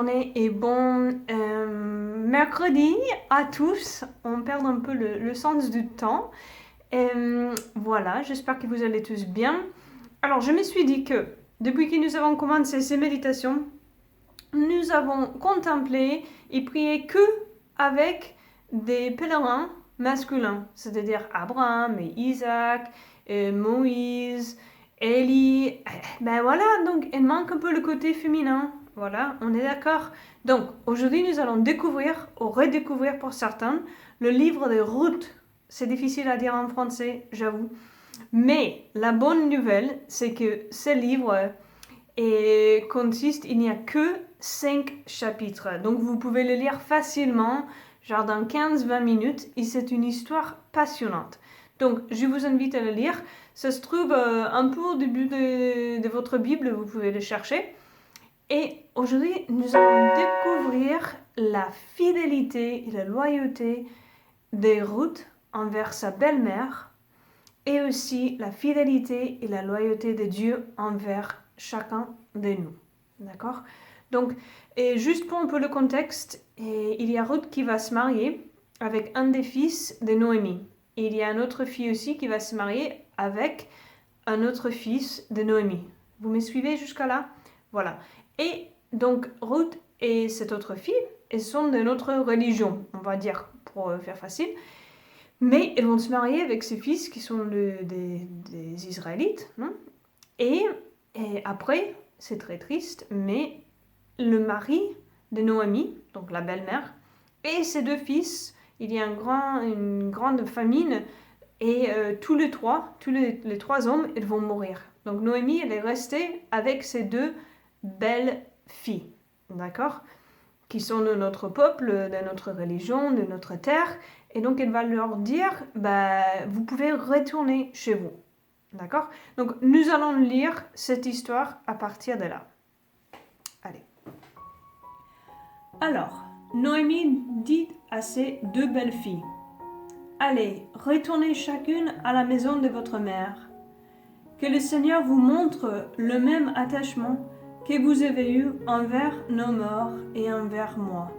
journée et bon mercredi à tous. On perd un peu le sens du temps. Voilà, j'espère que vous allez tous bien. Alors, je me suis dit que depuis que nous avons commencé ces méditations, nous avons contemplé et prié que avec des pèlerins masculins, c'est-à-dire Abraham et Isaac, et Moïse, Élie. Ben voilà, donc il manque un peu le côté féminin. Voilà, on est d'accord. Donc aujourd'hui, nous allons découvrir, ou redécouvrir pour certains, le livre de Ruth. C'est difficile à dire en français, j'avoue. Mais la bonne nouvelle, c'est que ce livre il n'y a que 5 chapitres. Donc vous pouvez le lire facilement, genre dans 15-20 minutes, et c'est une histoire passionnante. Donc je vous invite à le lire. Ça se trouve un peu au début de votre Bible, vous pouvez le chercher. Et aujourd'hui, nous allons découvrir la fidélité et la loyauté de Ruth envers sa belle-mère, et aussi la fidélité et la loyauté de Dieu envers chacun de nous. D'accord? Donc, et juste pour un peu le contexte, il y a Ruth qui va se marier avec un des fils de Noémie. Et il y a une autre fille aussi qui va se marier avec un autre fils de Noémie. Vous me suivez jusqu'à là? Voilà. Et donc, Ruth et cette autre fille, elles sont de notre religion, on va dire, pour faire facile. Mais elles vont se marier avec ses fils qui sont des Israélites. Non? Et après, c'est très triste, mais le mari de Noémie, donc la belle-mère, et ses deux fils, il y a une grande famine, et tous les trois hommes, ils vont mourir. Donc Noémie, elle est restée avec ses deux belles filles, d'accord, qui sont de notre peuple, de notre religion, de notre terre, et donc elle va leur dire, vous pouvez retourner chez vous. D'accord? Donc, nous allons lire cette histoire à partir de là. Allez. Alors, Noémie dit à ses deux belles filles, « Allez, retournez chacune à la maison de votre mère. Que le Seigneur vous montre le même attachement que vous avez eu envers nos morts et envers moi.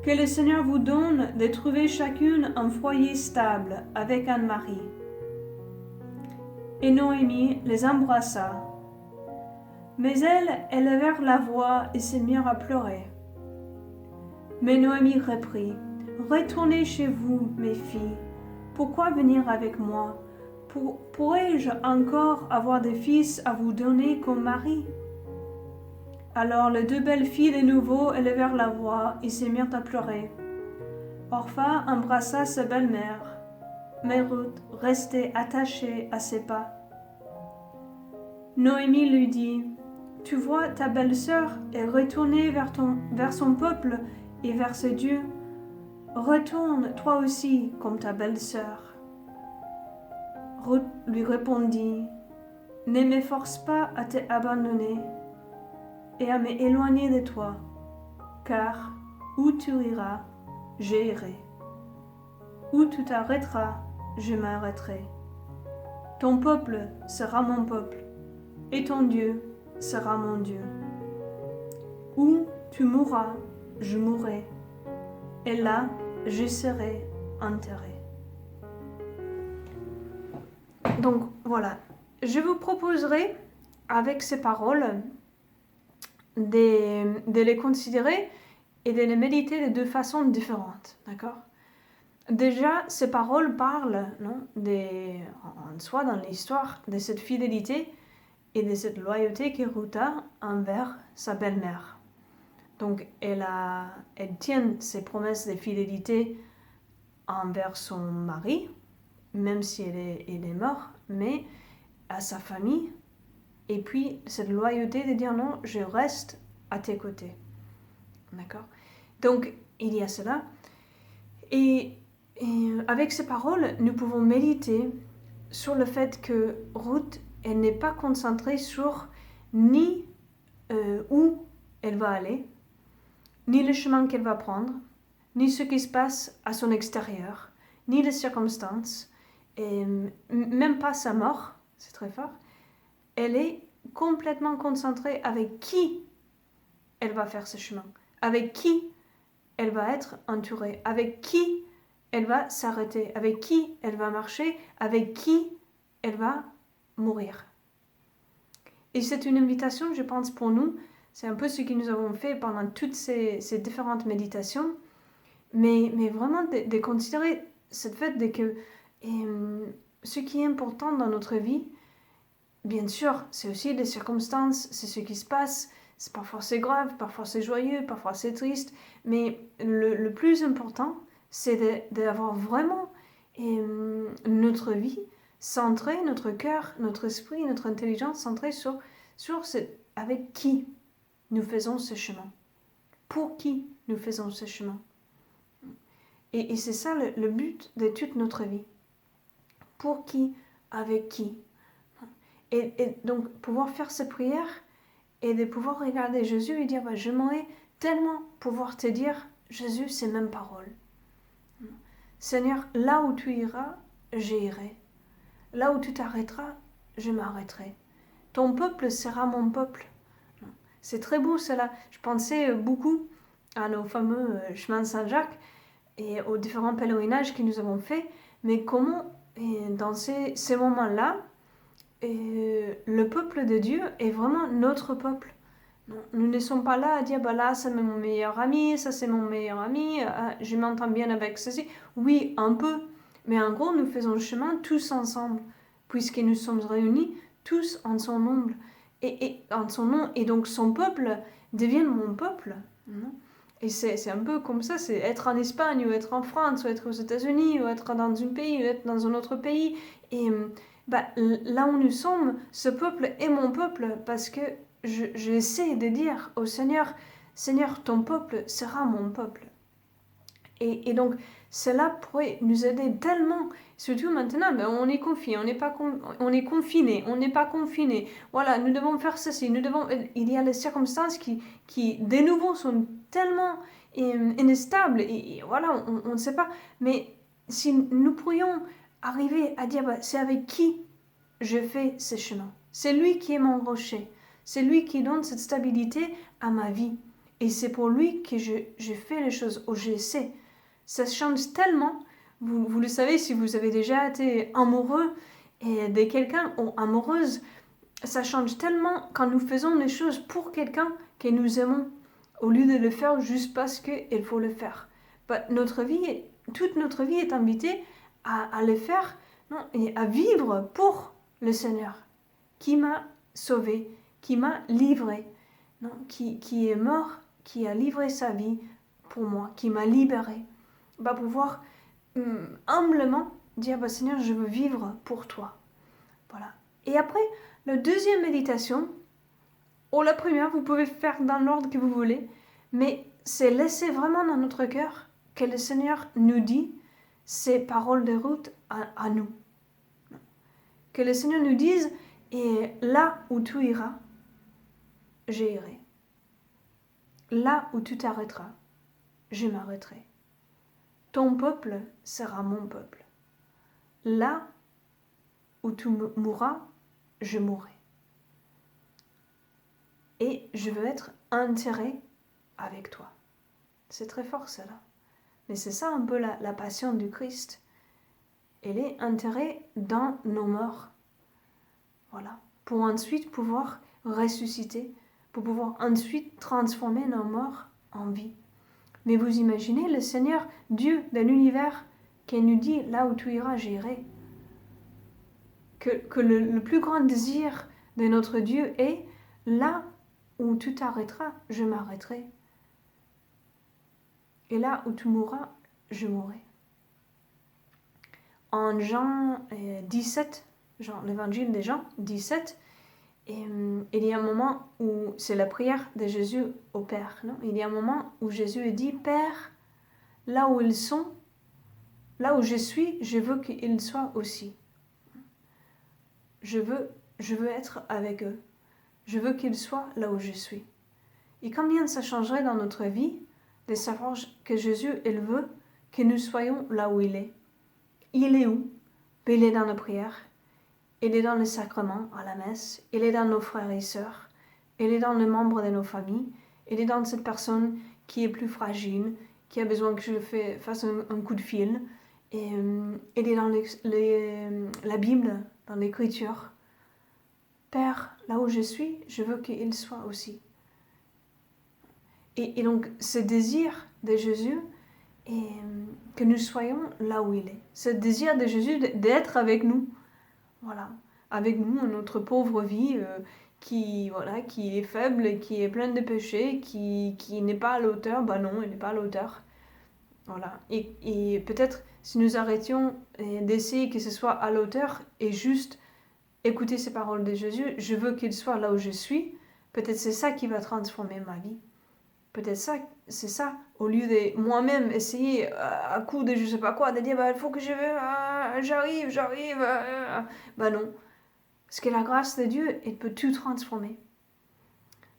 Que le Seigneur vous donne de trouver chacune un foyer stable avec un mari. » Et Noémie les embrassa. Mais elles élevèrent la voix et se mirent à pleurer. Mais Noémie reprit, « Retournez chez vous, mes filles. Pourquoi venir avec moi? Pourrais-je encore avoir des fils à vous donner comme mari? » Alors les deux belles filles de nouveau élevèrent la voix et se mirent à pleurer. Orpha embrassa sa belle-mère, mais Ruth restait attachée à ses pas. Noémie lui dit, « Tu vois, ta belle-sœur est retournée vers son peuple et vers ses dieux. Retourne toi aussi comme ta belle-sœur. » Ruth lui répondit, « Ne me force pas à t'abandonner et à m'éloigner de toi, car où tu iras, j'irai. Où tu t'arrêteras, je m'arrêterai. Ton peuple sera mon peuple, et ton Dieu sera mon Dieu. Où tu mourras, je mourrai, et là, je serai enterré. » Donc voilà, je vous proposerai avec ces paroles de les considérer et de les méditer de deux façons différentes, d'accord? Déjà, ces paroles parlent en soi, dans l'histoire, de cette fidélité et de cette loyauté que Ruth a envers sa belle-mère. Donc, elle tient ses promesses de fidélité envers son mari, même si il est mort, mais à sa famille. Et puis, cette loyauté de dire non, je reste à tes côtés. D'accord? Donc, il y a cela. Et avec ces paroles, nous pouvons méditer sur le fait que Ruth, elle n'est pas concentrée sur ni où elle va aller, ni le chemin qu'elle va prendre, ni ce qui se passe à son extérieur, ni les circonstances, et même pas sa mort, c'est très fort. Elle est complètement concentrée avec qui elle va faire ce chemin, avec qui elle va être entourée, avec qui elle va s'arrêter, avec qui elle va marcher, avec qui elle va mourir. Et c'est une invitation, je pense, pour nous. C'est un peu ce que nous avons fait pendant toutes ces différentes méditations. Mais vraiment de considérer cette fait de que ce qui est important dans notre vie, bien sûr, c'est aussi les circonstances, c'est ce qui se passe. Parfois c'est grave, parfois c'est joyeux, parfois c'est triste. Mais le plus important, c'est d'avoir vraiment notre vie centrée, notre cœur, notre esprit, notre intelligence centrée sur avec qui nous faisons ce chemin. Pour qui nous faisons ce chemin. Et c'est ça le but de toute notre vie. Pour qui, avec qui. Et donc pouvoir faire cette prière et de pouvoir regarder Jésus et dire j'aimerais tellement pouvoir te dire Jésus, ces mêmes paroles. Seigneur, là où tu iras, j'irai. Là où tu t'arrêteras, je m'arrêterai. Ton peuple sera mon peuple. C'est très beau cela. Je pensais beaucoup à nos fameux chemins de Saint-Jacques et aux différents pèlerinages que nous avons faits, mais comment dans ces moments-là, le peuple de Dieu est vraiment notre peuple. Nous ne sommes pas là à dire là c'est mon meilleur ami, ça c'est mon meilleur ami, je m'entends bien avec ceci. Oui, un peu, mais en gros nous faisons le chemin tous ensemble, puisque nous sommes réunis tous en son nom. En son nom, et donc son peuple devient mon peuple. Et c'est un peu comme ça, c'est être en Espagne, ou être en France, ou être aux États-Unis, ou être dans un pays, ou être dans un autre pays. Et là où nous sommes, ce peuple est mon peuple, parce que j'essaie de dire au Seigneur, Seigneur, ton peuple sera mon peuple. Et donc, cela pourrait nous aider tellement, surtout maintenant, on est confiné, on est confiné, on n'est pas confiné. Voilà, nous devons faire ceci, il y a les circonstances qui de nouveau, sont tellement instables, et voilà, on ne sait pas. Mais si nous pourrions arriver à dire, c'est avec qui je fais ce chemin. C'est lui qui est mon rocher. C'est lui qui donne cette stabilité à ma vie. Et c'est pour lui que je fais les choses, ou j'essaie. Ça change tellement, vous le savez si vous avez déjà été amoureux de quelqu'un ou amoureuse, ça change tellement quand nous faisons les choses pour quelqu'un que nous aimons, au lieu de le faire juste parce qu'il faut le faire. Toute notre vie est invitée à le faire, et à vivre pour le Seigneur, qui m'a sauvé, qui m'a livré, qui est mort, qui a livré sa vie pour moi, qui m'a libéré. Pouvoir humblement dire Seigneur, je veux vivre pour toi. Voilà. Et après, la deuxième méditation, ou la première, vous pouvez faire dans l'ordre que vous voulez, mais c'est laisser vraiment dans notre cœur que le Seigneur nous dit ces paroles de route à nous. Que le Seigneur nous dise, et là où tu iras, j'irai. Là où tu t'arrêteras, je m'arrêterai. Ton peuple sera mon peuple. Là où tu mourras, je mourrai. Et je veux être enterré avec toi. C'est très fort cela. Mais c'est ça un peu la passion du Christ. Elle est enterrée dans nos morts. Voilà. Pour ensuite pouvoir ressusciter, pour pouvoir ensuite transformer nos morts en vie. Mais vous imaginez le Seigneur, Dieu de l'univers, qui nous dit, là où tu iras, j'irai. Que le plus grand désir de notre Dieu est, là où tu t'arrêteras, je m'arrêterai. Et là où tu mourras, je mourrai. En Jean 17, l'évangile de Jean 17, il y a un moment où c'est la prière de Jésus au Père. Il y a un moment où Jésus dit, Père, là où ils sont, là où je suis, je veux qu'ils soient aussi. Je veux être avec eux. Je veux qu'ils soient là où je suis. Et combien ça changerait dans notre vie de savoir que Jésus, il veut que nous soyons là où il est. Il est où? Il est dans nos prières. Il est dans les sacrements, à la messe. Il est dans nos frères et sœurs. Il est dans les membres de nos familles. Elle est dans cette personne qui est plus fragile, qui a besoin que je fasse un coup de fil. Et elle est dans la Bible, dans l'Écriture. Père, là où je suis, je veux qu'il soit aussi. Et donc, ce désir de Jésus, et que nous soyons là où il est. Ce désir de Jésus d'être avec nous. Voilà. Avec nous, notre pauvre vie qui est faible, qui est pleine de péchés, qui n'est pas à l'auteur. Bah non, elle n'est pas à l'auteur. Voilà. Et peut-être si nous arrêtions d'essayer que ce soit à l'auteur et juste écouter ces paroles de Jésus, je veux qu'il soit là où je suis, peut-être c'est ça qui va transformer ma vie. Peut-être c'est ça, au lieu de moi-même essayer à coup de je sais pas quoi, de dire il faut que j'arrive, bah non. Parce que la grâce de Dieu, elle peut tout transformer.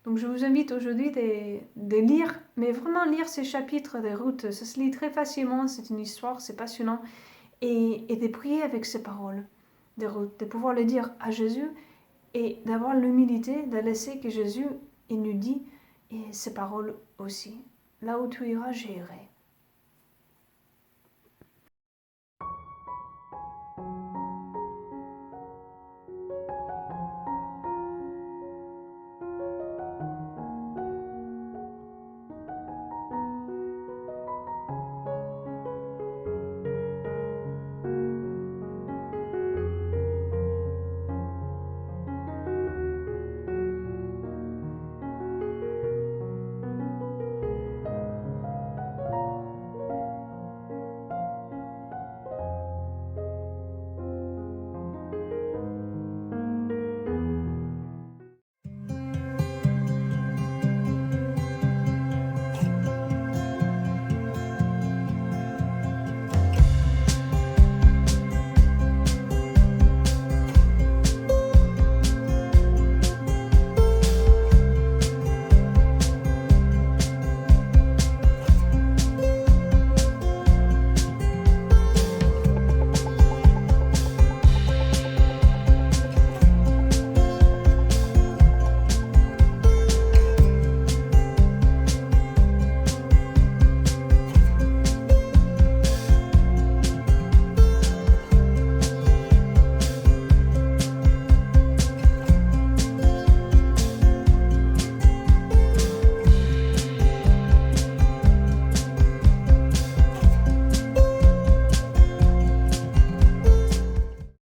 Donc je vous invite aujourd'hui de lire, mais vraiment lire ces chapitres de Ruth. Ça se lit très facilement, c'est une histoire, c'est passionnant. Et de prier avec ces paroles de Ruth, de pouvoir les dire à Jésus et d'avoir l'humilité de laisser que Jésus, il nous dit et ces paroles aussi. Là où tu iras, j'irai.